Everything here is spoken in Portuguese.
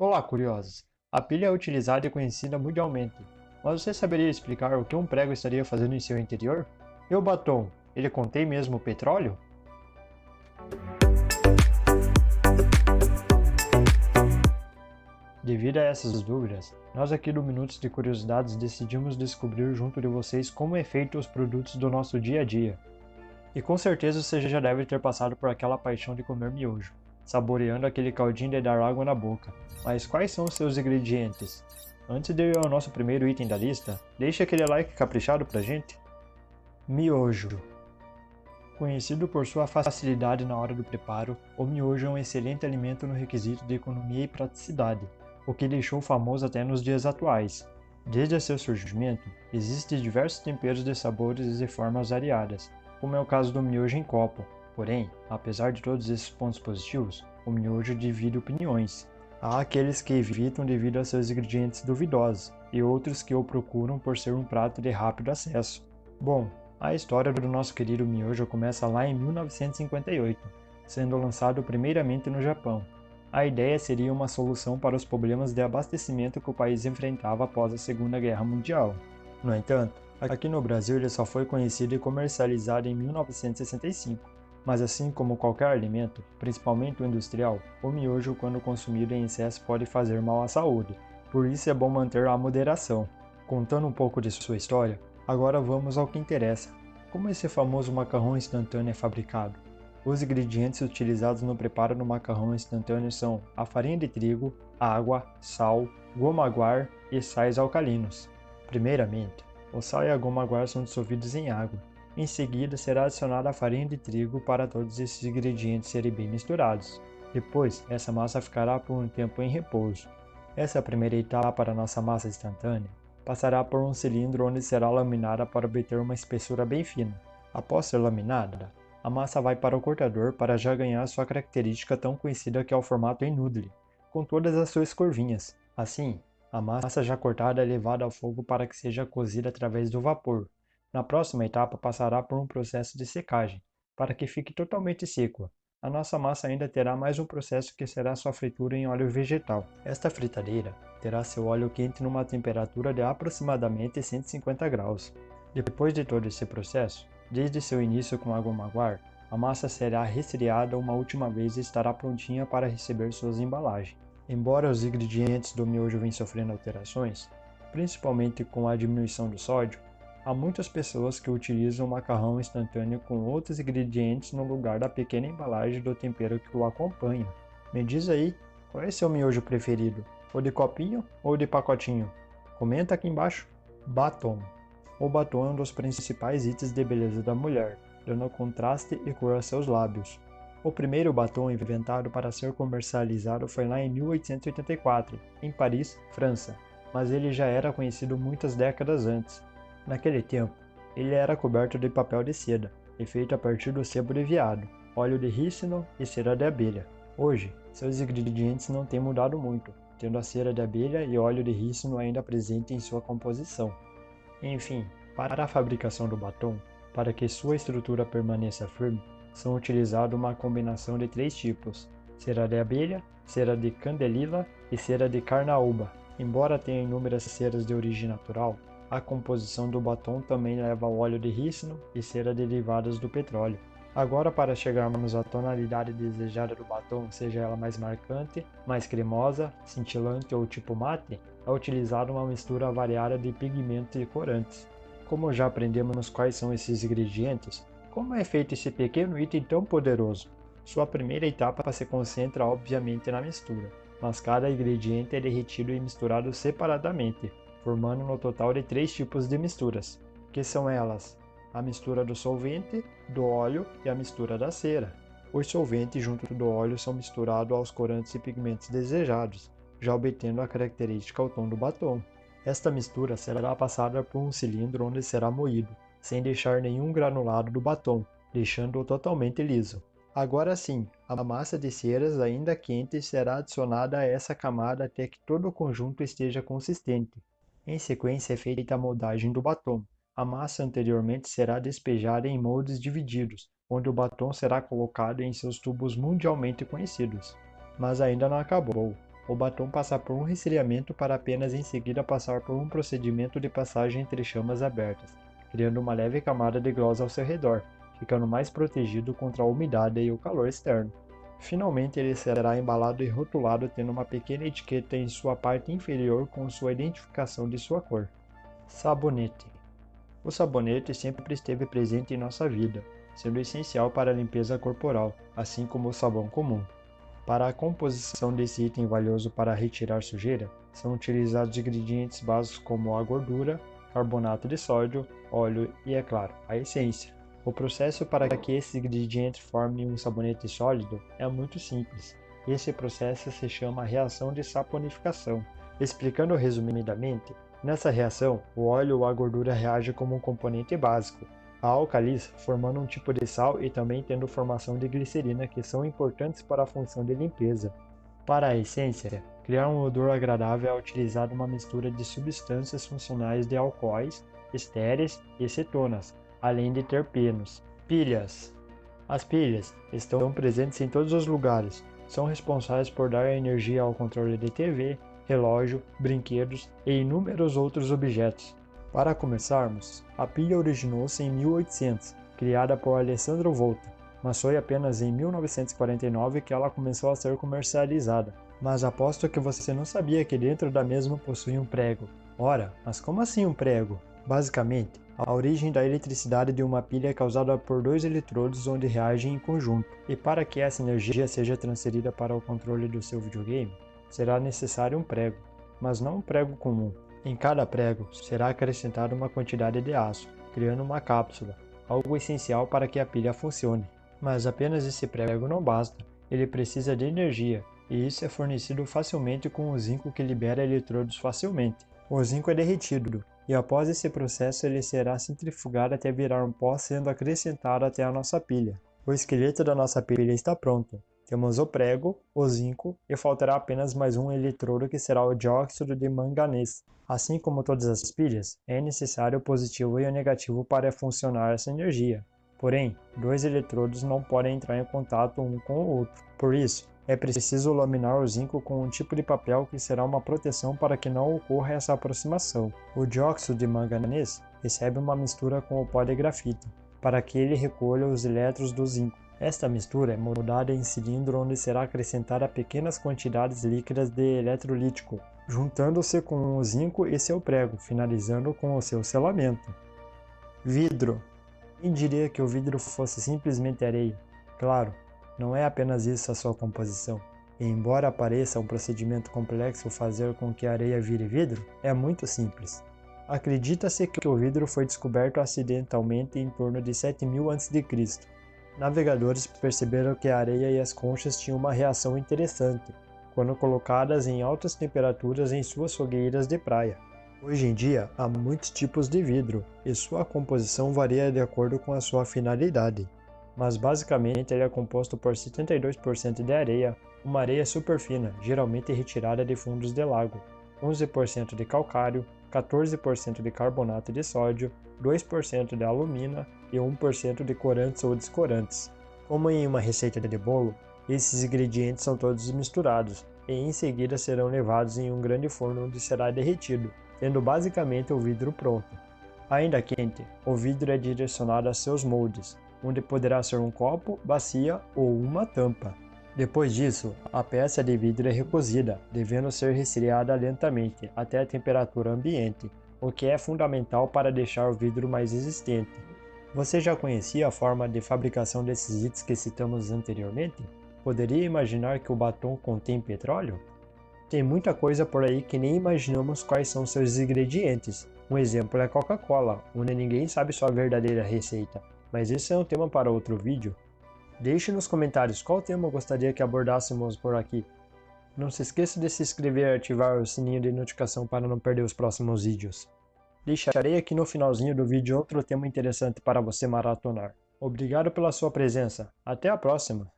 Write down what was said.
Olá, curiosos! A pilha é utilizada e conhecida mundialmente, mas você saberia explicar o que um prego estaria fazendo em seu interior? E o batom, ele contém mesmo petróleo? Devido a essas dúvidas, nós aqui do Minutos de Curiosidades decidimos descobrir junto de vocês como é feito os produtos do nosso dia a dia. E com certeza você já deve ter passado por aquela paixão de comer miojo, saboreando aquele caldinho de dar água na boca. Mas quais são os seus ingredientes? Antes de ir ao nosso primeiro item da lista, deixe aquele like caprichado pra gente. Miojo. Conhecido por sua facilidade na hora do preparo, o miojo é um excelente alimento no requisito de economia e praticidade, o que deixou famoso até nos dias atuais. Desde seu surgimento, existem diversos temperos de sabores e formas variadas, como é o caso do miojo em copo. Porém, apesar de todos esses pontos positivos, o miojo divide opiniões. Há aqueles que evitam devido a seus ingredientes duvidosos, e outros que o procuram por ser um prato de rápido acesso. Bom, a história do nosso querido miojo começa lá em 1958, sendo lançado primeiramente no Japão. A ideia seria uma solução para os problemas de abastecimento que o país enfrentava após a Segunda Guerra Mundial. No entanto, aqui no Brasil ele só foi conhecido e comercializado em 1965. Mas assim como qualquer alimento, principalmente o industrial, o miojo quando consumido em excesso pode fazer mal à saúde. Por isso é bom manter a moderação. Contando um pouco de sua história, agora vamos ao que interessa. Como esse famoso macarrão instantâneo é fabricado? Os ingredientes utilizados no preparo do macarrão instantâneo são a farinha de trigo, água, sal, goma aguar e sais alcalinos. Primeiramente, o sal e a goma aguar são dissolvidos em água. Em seguida, será adicionada a farinha de trigo para todos esses ingredientes serem bem misturados. Depois, essa massa ficará por um tempo em repouso. Essa primeira etapa da nossa massa instantânea passará por um cilindro onde será laminada para obter uma espessura bem fina. Após ser laminada, a massa vai para o cortador para já ganhar sua característica tão conhecida que é o formato em noodle, com todas as suas curvinhas. Assim, a massa já cortada é levada ao fogo para que seja cozida através do vapor. Na próxima etapa passará por um processo de secagem, para que fique totalmente seco. A nossa massa ainda terá mais um processo que será sua fritura em óleo vegetal. Esta fritadeira terá seu óleo quente numa temperatura de aproximadamente 150 graus. Depois de todo esse processo, desde seu início com a goma aguar, a massa será resfriada uma última vez e estará prontinha para receber suas embalagens. Embora os ingredientes do miojo venham sofrendo alterações, principalmente com a diminuição do sódio, há muitas pessoas que utilizam o macarrão instantâneo com outros ingredientes no lugar da pequena embalagem do tempero que o acompanha. Me diz aí, qual é seu miojo preferido? O de copinho ou de pacotinho? Comenta aqui embaixo. Batom. O batom é um dos principais itens de beleza da mulher, dando contraste e cor a seus lábios. O primeiro batom inventado para ser comercializado foi lá em 1884, em Paris, França, mas ele já era conhecido muitas décadas antes. Naquele tempo, ele era coberto de papel de seda e feito a partir do sebo de veado, óleo de rícino e cera de abelha. Hoje, seus ingredientes não têm mudado muito, tendo a cera de abelha e óleo de rícino ainda presente em sua composição. Enfim, para a fabricação do batom, para que sua estrutura permaneça firme, são utilizados uma combinação de 3 tipos: cera de abelha, cera de candelila e cera de carnaúba. Embora tenha inúmeras ceras de origem natural, a composição do batom também leva óleo de rícino e cera derivadas do petróleo. Agora, para chegarmos à tonalidade desejada do batom, seja ela mais marcante, mais cremosa, cintilante ou tipo mate, é utilizada uma mistura variada de pigmentos e corantes. Como já aprendemos quais são esses ingredientes, como é feito esse pequeno item tão poderoso? Sua primeira etapa se concentra obviamente na mistura, mas cada ingrediente é derretido e misturado separadamente, formando no total de 3 tipos de misturas, que são elas: a mistura do solvente, do óleo e a mistura da cera. Os solventes junto do óleo são misturados aos corantes e pigmentos desejados, já obtendo a característica ao tom do batom. Esta mistura será passada por um cilindro onde será moído, sem deixar nenhum granulado do batom, deixando-o totalmente liso. Agora sim, a massa de ceras ainda quente será adicionada a essa camada até que todo o conjunto esteja consistente. Em sequência é feita a moldagem do batom. A massa anteriormente será despejada em moldes divididos, onde o batom será colocado em seus tubos mundialmente conhecidos. Mas ainda não acabou. o batom passa por um resfriamento para apenas em seguida passar por um procedimento de passagem entre chamas abertas, criando uma leve camada de gloss ao seu redor, ficando mais protegido contra a umidade e o calor externo. Finalmente ele será embalado e rotulado tendo uma pequena etiqueta em sua parte inferior com sua identificação de sua cor. Sabonete. O sabonete sempre esteve presente em nossa vida, sendo essencial para a limpeza corporal, assim como o sabão comum. Para a composição desse item valioso para retirar sujeira, são utilizados ingredientes básicos como a gordura, carbonato de sódio, óleo e, é claro, a essência. O processo para que esses ingredientes formem um sabonete sólido é muito simples. Esse processo se chama reação de saponificação. Explicando resumidamente, nessa reação, o óleo ou a gordura reagem como um componente básico, a álcalis formando um tipo de sal e também tendo formação de glicerina que são importantes para a função de limpeza. Para a essência, criar um odor agradável é utilizar uma mistura de substâncias funcionais de alcoóis, estéreis e cetonas, além de terpenos. Pilhas. As pilhas estão presentes em todos os lugares. São responsáveis por dar energia ao controle de TV, relógio, brinquedos e inúmeros outros objetos. Para começarmos, a pilha originou-se em 1800, criada por Alessandro Volta, mas foi apenas em 1949 que ela começou a ser comercializada. Mas aposto que você não sabia que dentro da mesma possui um prego. Ora, mas como assim um prego? Basicamente, a origem da eletricidade de uma pilha é causada por dois eletrodos onde reagem em conjunto, e para que essa energia seja transferida para o controle do seu videogame, será necessário um prego, mas não um prego comum. Em cada prego será acrescentada uma quantidade de aço, criando uma cápsula, algo essencial para que a pilha funcione. Mas apenas esse prego não basta, ele precisa de energia, e isso é fornecido facilmente com o zinco que libera eletrodos facilmente. O zinco é derretido, e após esse processo ele será centrifugado até virar um pó sendo acrescentado até a nossa pilha. O esqueleto da nossa pilha está pronto. Temos o prego, o zinco e faltará apenas mais um eletrodo que será o dióxido de manganês. Assim como todas as pilhas, é necessário o positivo e o negativo para funcionar essa energia. Porém, dois eletrodos não podem entrar em contato um com o outro. Por isso, é preciso laminar o zinco com um tipo de papel que será uma proteção para que não ocorra essa aproximação. O dióxido de manganês recebe uma mistura com o pó de grafito, para que ele recolha os elétrons do zinco. Esta mistura é moldada em cilindro onde será acrescentada pequenas quantidades líquidas de eletrolítico, juntando-se com o zinco e seu prego, finalizando com o seu selamento. Vidro. Quem diria que o vidro fosse simplesmente areia? Claro, não é apenas isso a sua composição. E embora pareça um procedimento complexo fazer com que a areia vire vidro, é muito simples. Acredita-se que o vidro foi descoberto acidentalmente em torno de 7000 a.C. Navegadores perceberam que a areia e as conchas tinham uma reação interessante, quando colocadas em altas temperaturas em suas fogueiras de praia. Hoje em dia, há muitos tipos de vidro, e sua composição varia de acordo com a sua finalidade. Mas basicamente ele é composto por 72% de areia, uma areia super fina, geralmente retirada de fundos de lago, 11% de calcário, 14% de carbonato de sódio, 2% de alumina e 1% de corantes ou descorantes. Como em uma receita de bolo, esses ingredientes são todos misturados e em seguida serão levados em um grande forno onde será derretido, tendo basicamente o vidro pronto. Ainda quente, o vidro é direcionado a seus moldes, onde poderá ser um copo, bacia ou uma tampa. Depois disso, a peça de vidro é recozida, devendo ser resfriada lentamente até a temperatura ambiente, o que é fundamental para deixar o vidro mais resistente. Você já conhecia a forma de fabricação desses itens que citamos anteriormente? Poderia imaginar que o batom contém petróleo? Tem muita coisa por aí que nem imaginamos quais são seus ingredientes. Um exemplo é a Coca-Cola, onde ninguém sabe sua verdadeira receita, mas esse é um tema para outro vídeo. Deixe nos comentários qual tema gostaria que abordássemos por aqui. Não se esqueça de se inscrever e ativar o sininho de notificação para não perder os próximos vídeos. Deixarei aqui no finalzinho do vídeo outro tema interessante para você maratonar. Obrigado pela sua presença. Até a próxima!